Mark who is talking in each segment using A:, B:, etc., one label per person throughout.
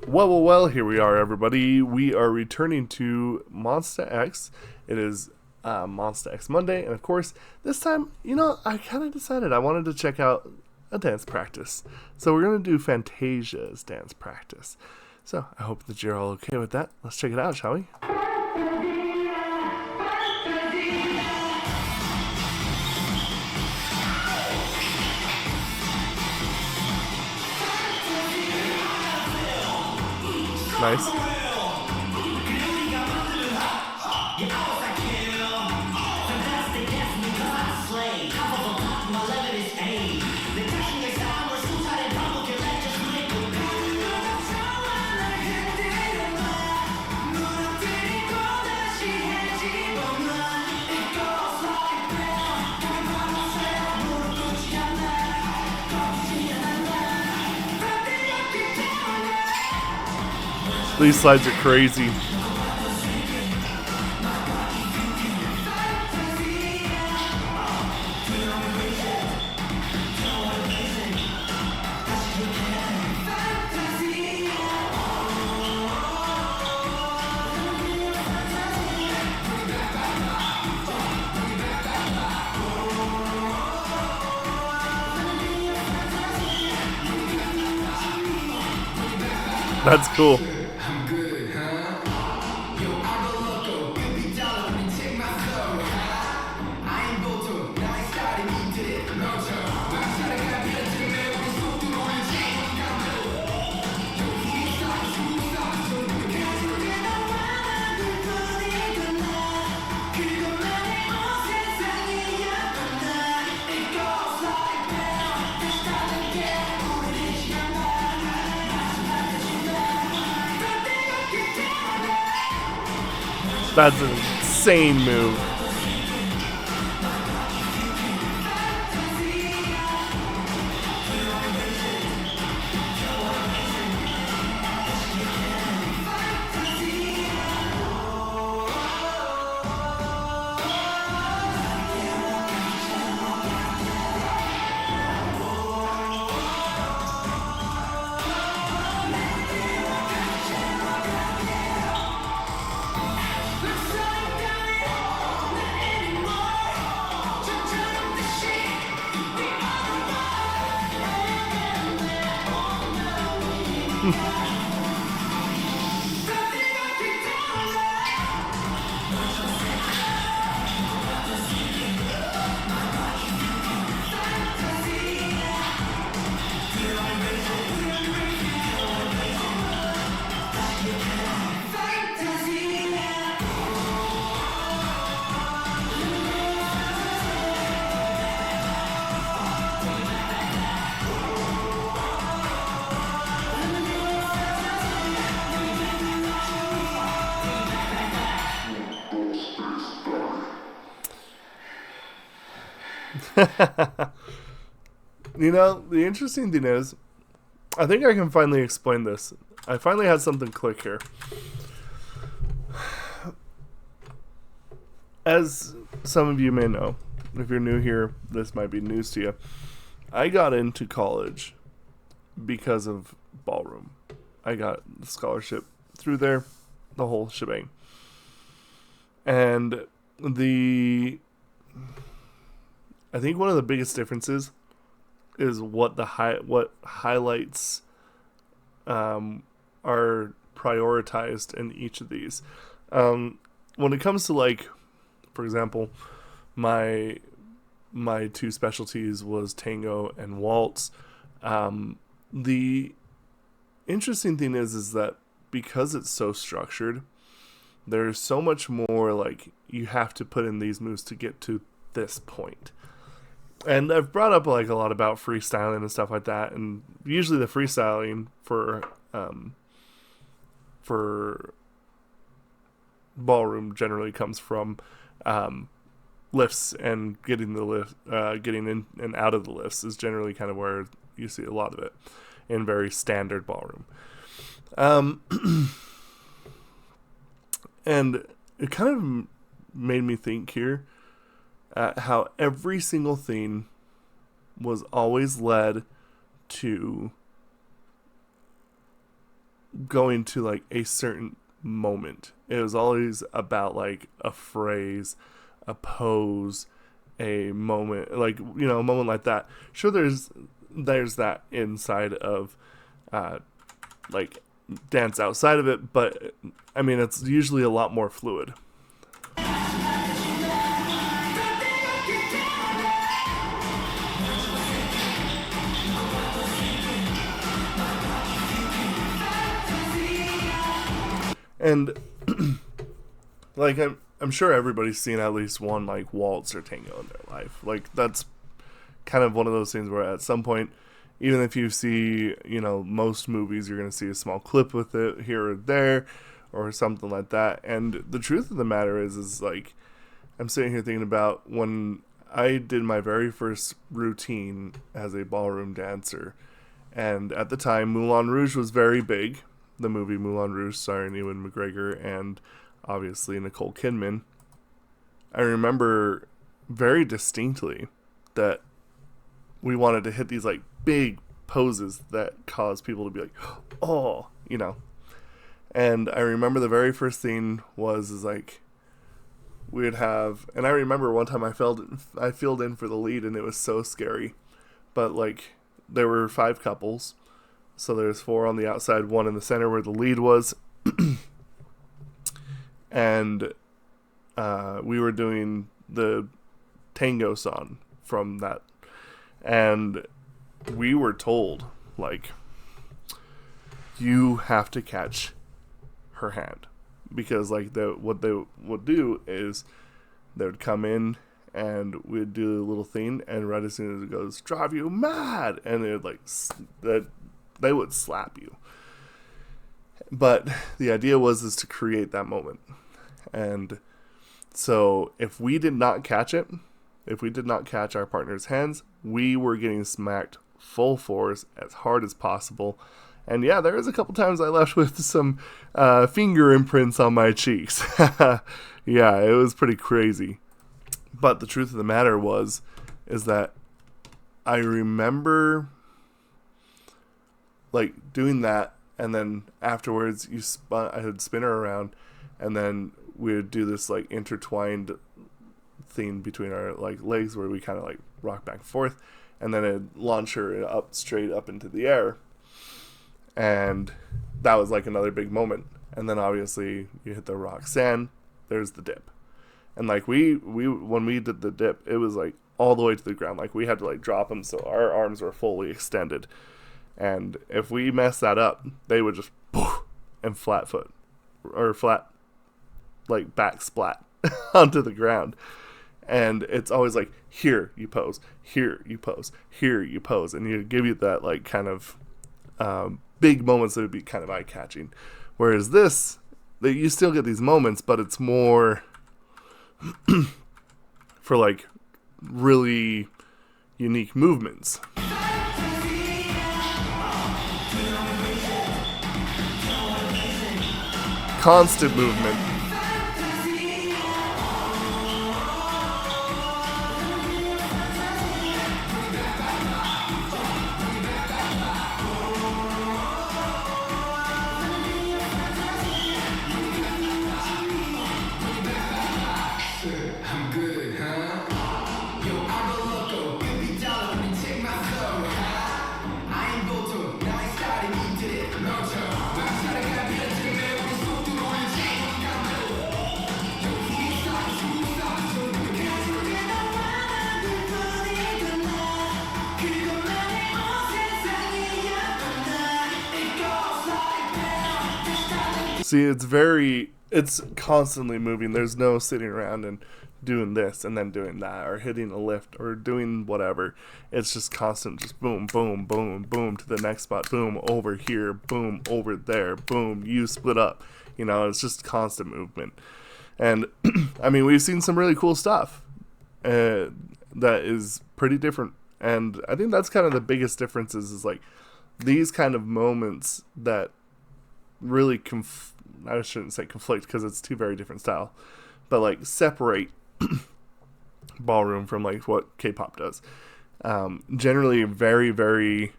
A: Well, here we are, everybody. We are returning to Monsta X. It is Monsta X Monday, and of course, this time, I kind of decided I wanted to check out a dance practice. So we're going to do Fantasia's dance practice. So I hope that you're all okay with that. Let's check it out, shall we? Nice. These slides are crazy. That's cool. That's an insane move. The interesting thing is, I think I can finally explain this. I finally had something click here. As some of you may know, if you're new here, this might be news to you. I got into college because of Ballroom. I got the scholarship through there, the whole shebang. And I think one of the biggest differences is what highlights are prioritized in each of these. When it comes to, for example, my two specialties was tango and waltz. The interesting thing is that because it's so structured, there's so much more you have to put in these moves to get to this point. And I've brought up a lot about freestyling and stuff like that, and usually the freestyling for Ballroom generally comes from lifts, and getting in and out of the lifts is generally kind of where you see a lot of it in very standard Ballroom. And it kind of made me think here at how every single thing was always led to going to like a certain moment. It was always about like a phrase, a pose, a moment, like, you know, a moment like that. Sure, there's that inside of like dance outside of it, but I mean, it's usually a lot more fluid. And like I'm sure everybody's seen at least one like waltz or tango in their life. Like that's kind of one of those things where at some point, even if you see, you know, most movies, you're going to see a small clip with it here or there or something like that. And the truth of the matter is like, I'm sitting here thinking about when I did my very first routine as a ballroom dancer. And at the time, Moulin Rouge was very big. The movie Moulin Rouge starring Ewan McGregor and obviously Nicole Kidman. I remember very distinctly that we wanted to hit these like big poses that cause people to be like, oh, you know. And I remember the very first thing is like we'd have, and I remember one time I filled in for the lead and it was so scary. But like there were 5 couples. So there's 4 on the outside, 1 in the center where the lead was. And we were doing the tango song from that. And we were told, like, you have to catch her hand. Because, like, what they would do is they would come in and we'd do a little thing. And right as soon as it goes, drive you mad. And it would, like, they would slap you. But the idea is to create that moment. And so if we did not catch it, if we did not catch our partner's hands, we were getting smacked full force as hard as possible. And yeah, there was a couple times I left with some finger imprints on my cheeks. Yeah, it was pretty crazy. But the truth of the matter is that I remember like doing that, and then afterwards I would spin her around, and then we would do this like intertwined thing between our like legs where we kind of like rock back and forth, and then it'd launch her up straight up into the air, and that was like another big moment. And then obviously you hit the Roxanne, there's the dip, and like we when we did the dip, it was like all the way to the ground. Like we had to like drop them so our arms were fully extended. And if we messed that up, they would just poof, and flat foot or flat like back splat onto the ground. And it's always like, here you pose, here you pose, here you pose, and you give you that like kind of big moments that would be kind of eye catching. Whereas this, that you still get these moments, but it's more for like really unique movements. Constant movement. See, it's constantly moving. There's no sitting around and doing this and then doing that or hitting a lift or doing whatever. It's just constant, just boom, boom, boom, boom to the next spot, boom, over here, boom, over there, boom, you split up. You know, it's just constant movement. And, I mean, we've seen some really cool stuff that is pretty different. And I think that's kind of the biggest difference is like these kind of moments that really I shouldn't say conflict because it's 2 very different style, but like separate ballroom from like what K-pop does. Generally very, very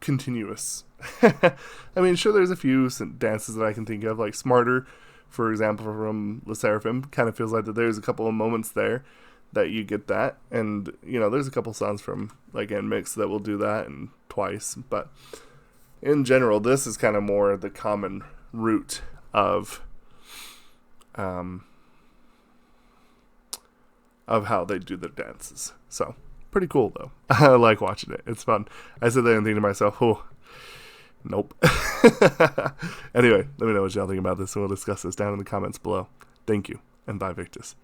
A: continuous. I mean, sure, there's a few dances that I can think of, like Smarter, for example, from Le Seraphim. Kind of feels like that there's a couple of moments there that you get that. And, you know, there's a couple songs from, like, NMIX that will do that, and Twice. But in general, this is kind of more the common route of how they do their dances. So, pretty cool, though. I like watching it. It's fun. I sit there and think to myself, oh, nope. Anyway, let me know what y'all think about this, and we'll discuss this down in the comments below. Thank you, and bye, Victus.